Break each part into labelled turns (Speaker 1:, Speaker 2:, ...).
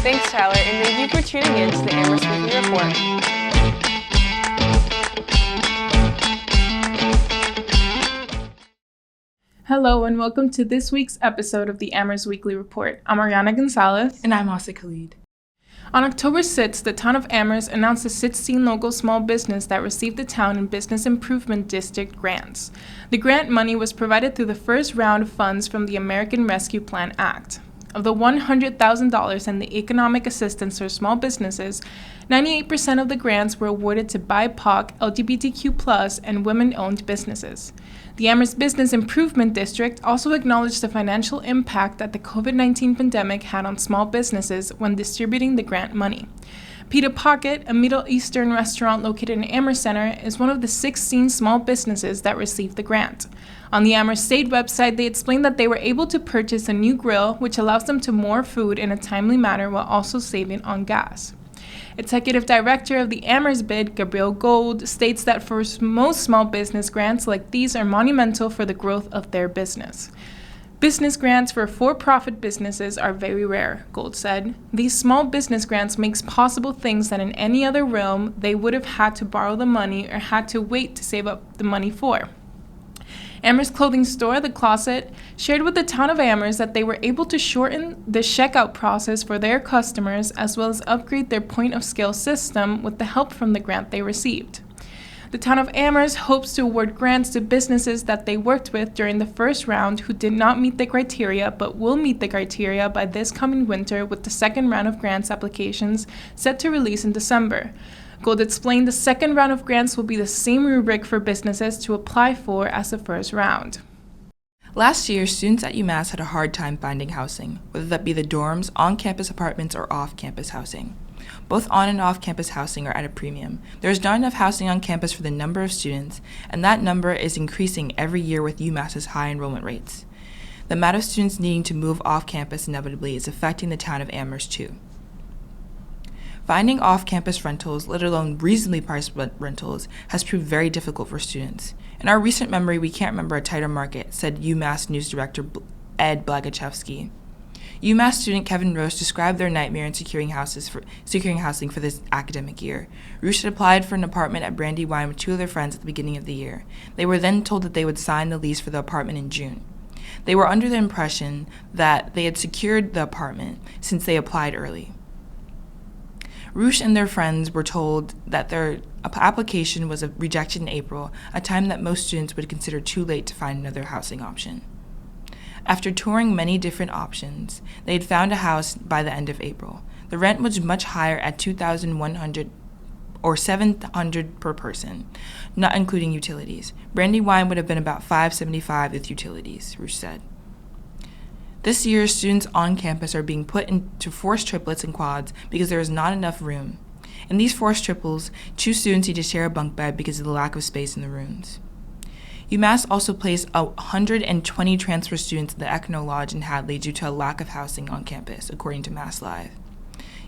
Speaker 1: Thanks, Tyler, and thank you for tuning in to the Amherst Weekly Report.
Speaker 2: Hello and welcome to this week's episode of the Amherst Weekly Report. I'm Ariana Gonzalez.
Speaker 3: And I'm Asa Khalid.
Speaker 2: On October 6th, the town of Amherst announced the 16 local small business that received the Town and Business Improvement District grants. The grant money was provided through the first round of funds from the American Rescue Plan Act. Of the $100,000 in the economic assistance for small businesses, 98% of the grants were awarded to BIPOC, LGBTQ+, and women-owned businesses. The Amherst Business Improvement District also acknowledged the financial impact that the COVID-19 pandemic had on small businesses when distributing the grant money. Pita Pocket, a Middle Eastern restaurant located in Amherst Center, is one of the 16 small businesses that received the grant. On the Amherst State website, they explained that they were able to purchase a new grill, which allows them to more food in a timely manner while also saving on gas. Executive Director of the Amherst bid, Gabriel Gold, states that for most small business grants like these are monumental for the growth of their business. Business grants for for-profit businesses are very rare, Gold said. These small business grants makes possible things that in any other realm they would have had to borrow the money or had to wait to save up the money for. Amherst clothing store, The Closet, shared with the town of Amherst that they were able to shorten the checkout process for their customers as well as upgrade their point-of-sale system with the help from the grant they received. The town of Amherst hopes to award grants to businesses that they worked with during the first round who did not meet the criteria but will meet the criteria by this coming winter with the second round of grants applications set to release in December. Gold explained the second round of grants will be the same rubric for businesses to apply for as the first round.
Speaker 3: Last year, students at UMass had a hard time finding housing, whether that be the dorms, on-campus apartments, or off-campus housing. Both on and off-campus housing are at a premium. There is not enough housing on campus for the number of students, and that number is increasing every year with UMass's high enrollment rates. The amount of students needing to move off-campus inevitably is affecting the town of Amherst too. Finding off-campus rentals, let alone reasonably priced rentals, has proved very difficult for students. In our recent memory, we can't remember a tighter market, said UMass News Director Ed Blagachevsky. UMass student Kevin Roche described their nightmare in securing housing for this academic year. Roche had applied for an apartment at Brandywine with two of their friends at the beginning of the year. They were then told that they would sign the lease for the apartment in June. They were under the impression that they had secured the apartment since they applied early. Roosh and their friends were told that their application was rejected in April, a time that most students would consider too late to find another housing option. After touring many different options, they had found a house by the end of April. The rent was much higher at $2,100 or $700 per person, not including utilities. Brandywine would have been about $575 with utilities, Roosh said. This year, students on campus are being put into forced triplets and quads because there is not enough room. In these forced triples, 2 students need to share a bunk bed because of the lack of space in the rooms. UMass also placed 120 transfer students in the Econo Lodge in Hadley due to a lack of housing on campus, according to Mass Live.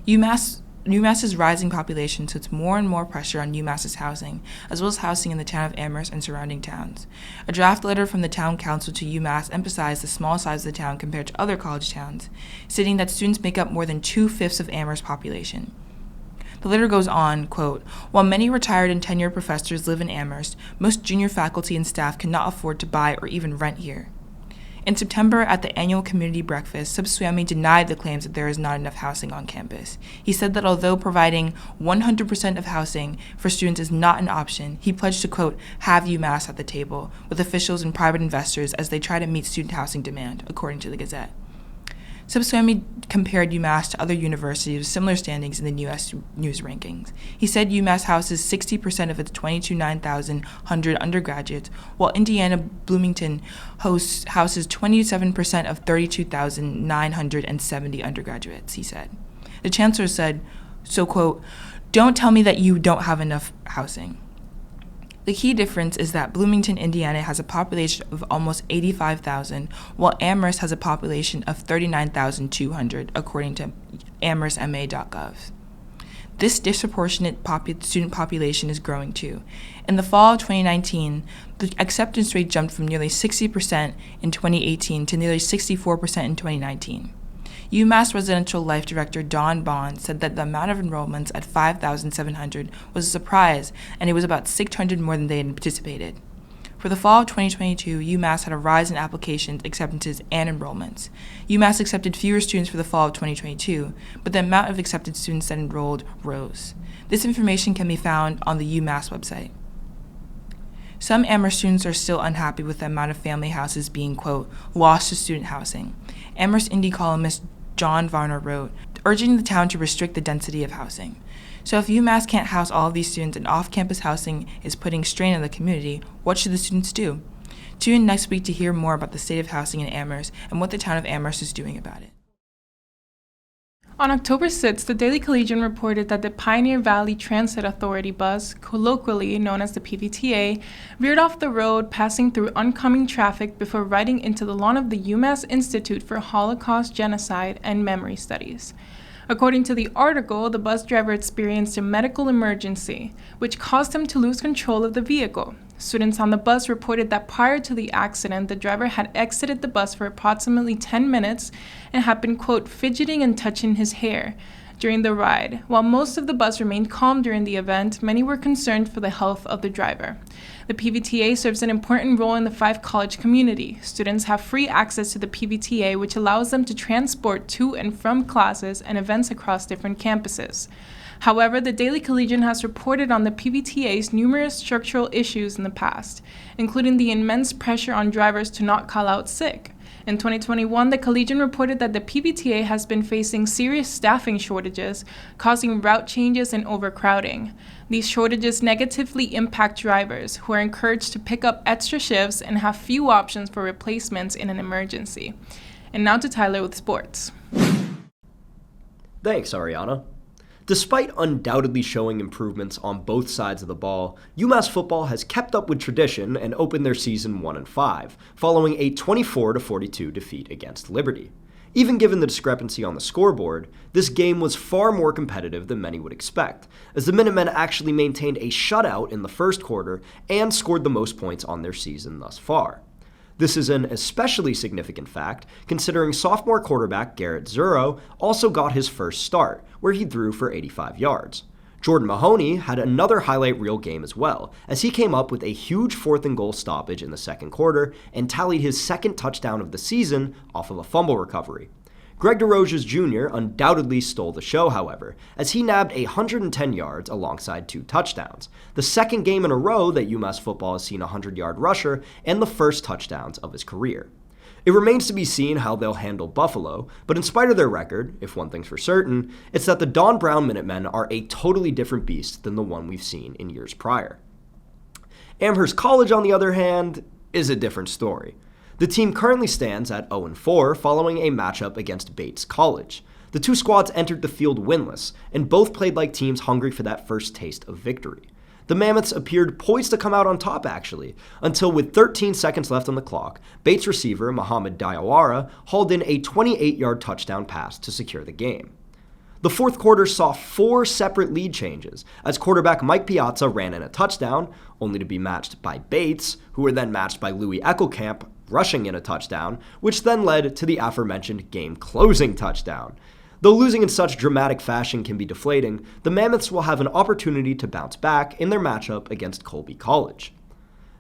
Speaker 3: UMass's rising population puts more and more pressure on UMass's housing, as well as housing in the town of Amherst and surrounding towns. A draft letter from the town council to UMass emphasized the small size of the town compared to other college towns, stating that students make up more than 2/5 of Amherst's population. The letter goes on, quote, "While many retired and tenured professors live in Amherst, most junior faculty and staff cannot afford to buy or even rent here." In September, at the annual community breakfast, Subswami denied the claims that there is not enough housing on campus. He said that although providing 100% of housing for students is not an option, he pledged to, quote, "have UMass at the table" with officials and private investors as they try to meet student housing demand, according to the Gazette. Subswami compared UMass to other universities with similar standings in the U.S. News rankings. He said UMass houses 60% of its 22,900 undergraduates, while Indiana Bloomington houses 27% of 32,970 undergraduates, he said. The chancellor said, so, quote, "Don't tell me that you don't have enough housing." The key difference is that Bloomington, Indiana has a population of almost 85,000, while Amherst has a population of 39,200, according to amherstma.gov. this disproportionate student population is growing too. In the fall of 2019, the acceptance rate jumped from nearly 60% in 2018 to nearly 64% in 2019. UMass Residential Life Director Dawn Bond said that the amount of enrollments at 5,700 was a surprise, and it was about 600 more than they had anticipated. For the fall of 2022, UMass had a rise in applications, acceptances, and enrollments. UMass accepted fewer students for the fall of 2022, but the amount of accepted students that enrolled rose. This information can be found on the UMass website. Some Amherst students are still unhappy with the amount of family houses being, quote, lost to student housing. Amherst Indy columnist John Varner wrote, urging the town to restrict the density of housing. So if UMass can't house all of these students and off-campus housing is putting strain on the community, what should the students do? Tune in next week to hear more about the state of housing in Amherst and what the town of Amherst is doing about it.
Speaker 2: On October 6th, the Daily Collegian reported that the Pioneer Valley Transit Authority bus, colloquially known as the PVTA, veered off the road, passing through oncoming traffic before riding into the lawn of the UMass Institute for Holocaust, Genocide, and Memory Studies. According to the article, the bus driver experienced a medical emergency, which caused him to lose control of the vehicle. Students on the bus reported that prior to the accident, the driver had exited the bus for approximately 10 minutes and had been, quote, fidgeting and touching his hair during the ride. While most of the bus remained calm during the event, many were concerned for the health of the driver. The PVTA serves an important role in the Five College community. Students have free access to the PVTA, which allows them to transport to and from classes and events across different campuses. However, the Daily Collegian has reported on the PVTA's numerous structural issues in the past, including the immense pressure on drivers to not call out sick. In 2021, the Collegian reported that the PVTA has been facing serious staffing shortages, causing route changes and overcrowding. These shortages negatively impact drivers, who are encouraged to pick up extra shifts and have few options for replacements in an emergency. And now to Tyler with sports.
Speaker 4: Thanks, Ariana. Despite undoubtedly showing improvements on both sides of the ball, UMass football has kept up with tradition and opened their season 1-5, following a 24-42 defeat against Liberty. Even given the discrepancy on the scoreboard, this game was far more competitive than many would expect, as the Minutemen actually maintained a shutout in the first quarter and scored the most points on their season thus far. This is an especially significant fact, considering sophomore quarterback Garrett Zuro also got his first start, where he threw for 85 yards. Jordan Mahoney had another highlight reel game as well, as he came up with a huge 4th and goal stoppage in the second quarter and tallied his second touchdown of the season off of a fumble recovery. Greg DeRoziers Jr. undoubtedly stole the show, however, as he nabbed 110 yards alongside 2 touchdowns, the second game in a row that UMass football has seen a 100-yard rusher and the first touchdowns of his career. It remains to be seen how they'll handle Buffalo, but in spite of their record, if one thing's for certain, it's that the Don Brown Minutemen are a totally different beast than the one we've seen in years prior. Amherst College, on the other hand, is a different story. The team currently stands at 0-4 following a matchup against Bates College. The two squads entered the field winless, and both played like teams hungry for that first taste of victory. The Mammoths appeared poised to come out on top, actually, until with 13 seconds left on the clock, Bates receiver Muhammad Diawara hauled in a 28-yard touchdown pass to secure the game. The fourth quarter saw 4 separate lead changes, as quarterback Mike Piazza ran in a touchdown, only to be matched by Bates, who were then matched by Louis Eckelkamp, rushing in a touchdown, which then led to the aforementioned game-closing touchdown. Though losing in such dramatic fashion can be deflating, the Mammoths will have an opportunity to bounce back in their matchup against Colby College.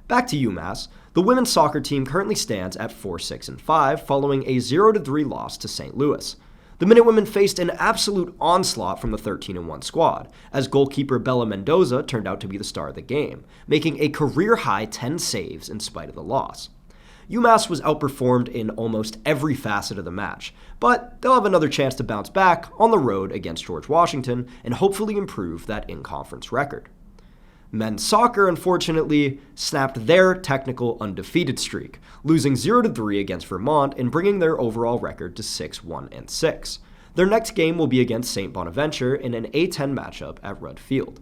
Speaker 4: Back to UMass, the women's soccer team currently stands at 4-6-5 following a 0-3 loss to St. Louis. The Minutewomen faced an absolute onslaught from the 13-1 squad, as goalkeeper Bella Mendoza turned out to be the star of the game, making a career-high 10 saves in spite of the loss. UMass was outperformed in almost every facet of the match, but they'll have another chance to bounce back on the road against George Washington and hopefully improve that in-conference record. Men's soccer, unfortunately, snapped their technical undefeated streak, losing 0-3 against Vermont and bringing their overall record to 6-1-6. Their next game will be against St. Bonaventure in an A10 matchup at Rudd Field.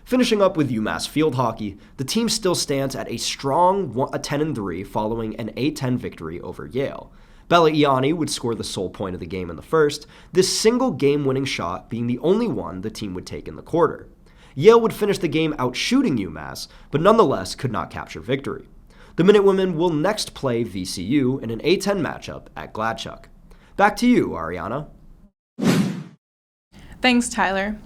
Speaker 4: Finishing up with UMass field hockey, the team still stands at a strong 10-3 following an A10 victory over Yale. Bella Iani would score the sole point of the game in the first, this single game-winning shot being the only one the team would take in the quarter. Yale would finish the game outshooting UMass, but nonetheless could not capture victory. The Minutewomen will next play VCU in an A-10 matchup at Gladchuck. Back to you, Ariana.
Speaker 2: Thanks, Tyler.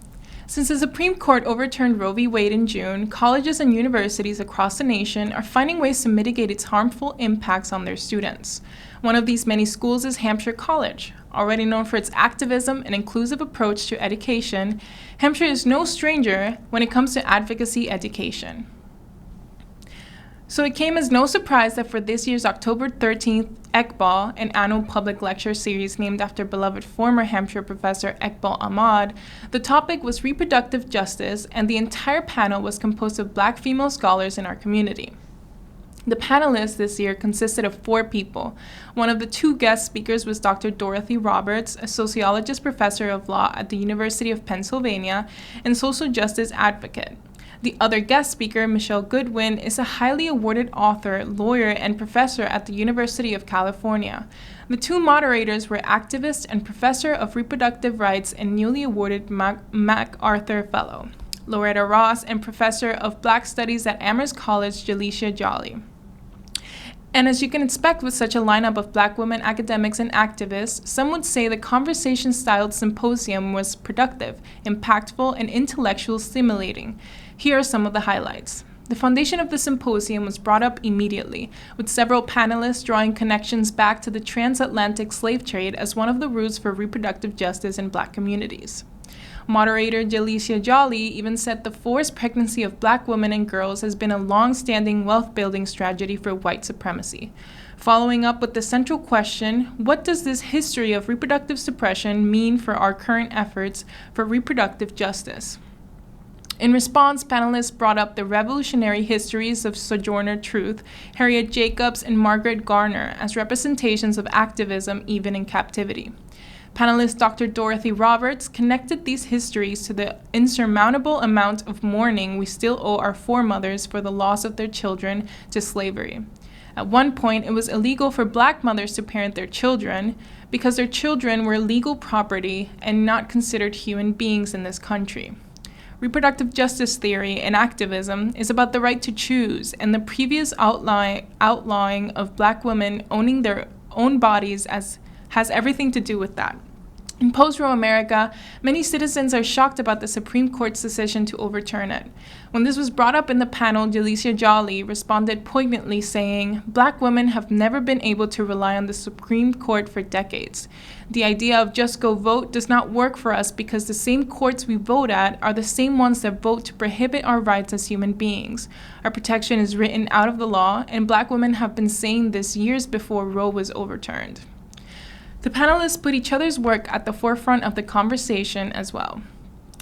Speaker 2: Since the Supreme Court overturned Roe v. Wade in June, colleges and universities across the nation are finding ways to mitigate its harmful impacts on their students. One of these many schools is Hampshire College. Already known for its activism and inclusive approach to education, Hampshire is no stranger when it comes to advocacy education. So it came as no surprise that for this year's October 13th Ekbal, an annual public lecture series named after beloved former Hampshire professor Ekbal Ahmad, the topic was reproductive justice, and the entire panel was composed of Black female scholars in our community. The panelists this year consisted of 4 people. One of the 2 guest speakers was Dr. Dorothy Roberts, a sociologist professor of law at the University of Pennsylvania and social justice advocate. The other guest speaker, Michelle Goodwin, is a highly awarded author, lawyer, and professor at the University of California. The 2 moderators were activist and professor of reproductive rights and newly awarded MacArthur Fellow, Loretta Ross, and professor of Black Studies at Amherst College, Jalecia Jolly. And as you can expect with such a lineup of Black women academics and activists, some would say the conversation-styled symposium was productive, impactful, and intellectually stimulating. Here are some of the highlights. The foundation of the symposium was brought up immediately, with several panelists drawing connections back to the transatlantic slave trade as one of the roots for reproductive justice in Black communities. Moderator Jalecia Jolly even said the forced pregnancy of Black women and girls has been a long-standing wealth-building strategy for white supremacy. Following up with the central question, what does this history of reproductive suppression mean for our current efforts for reproductive justice? In response, panelists brought up the revolutionary histories of Sojourner Truth, Harriet Jacobs, and Margaret Garner as representations of activism even in captivity. Panelist Dr. Dorothy Roberts connected these histories to the insurmountable amount of mourning we still owe our foremothers for the loss of their children to slavery. At one point, it was illegal for Black mothers to parent their children because their children were legal property and not considered human beings in this country. Reproductive justice theory and activism is about the right to choose, and the previous outlawing of Black women owning their own bodies has everything to do with that. In post-Roe America, many citizens are shocked about the Supreme Court's decision to overturn it. When this was brought up in the panel, Jalecia Jolly responded poignantly saying, "Black women have never been able to rely on the Supreme Court for decades. The idea of just go vote does not work for us because the same courts we vote at are the same ones that vote to prohibit our rights as human beings. Our protection is written out of the law, and Black women have been saying this years before Roe was overturned." The panelists put each other's work at the forefront of the conversation as well.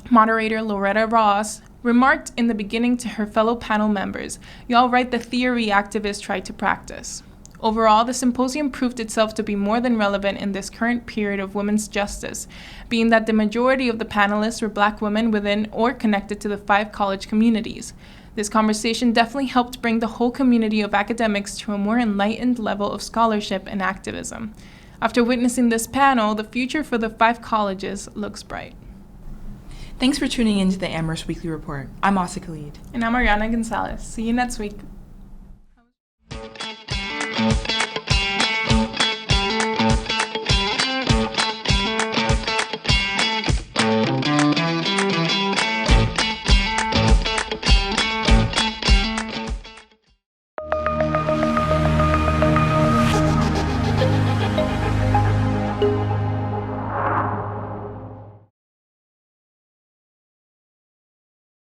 Speaker 2: Moderator Loretta Ross remarked in the beginning to her fellow panel members, "Y'all write the theory activists try to practice." Overall, the symposium proved itself to be more than relevant in this current period of women's justice, being that the majority of the panelists were Black women within or connected to the 5 college communities. This conversation definitely helped bring the whole community of academics to a more enlightened level of scholarship and activism. After witnessing this panel, the future for the 5 colleges looks bright.
Speaker 3: Thanks for tuning in to the Amherst Weekly Report. I'm Asa Khalid.
Speaker 2: And I'm Ariana Gonzalez. See you next week.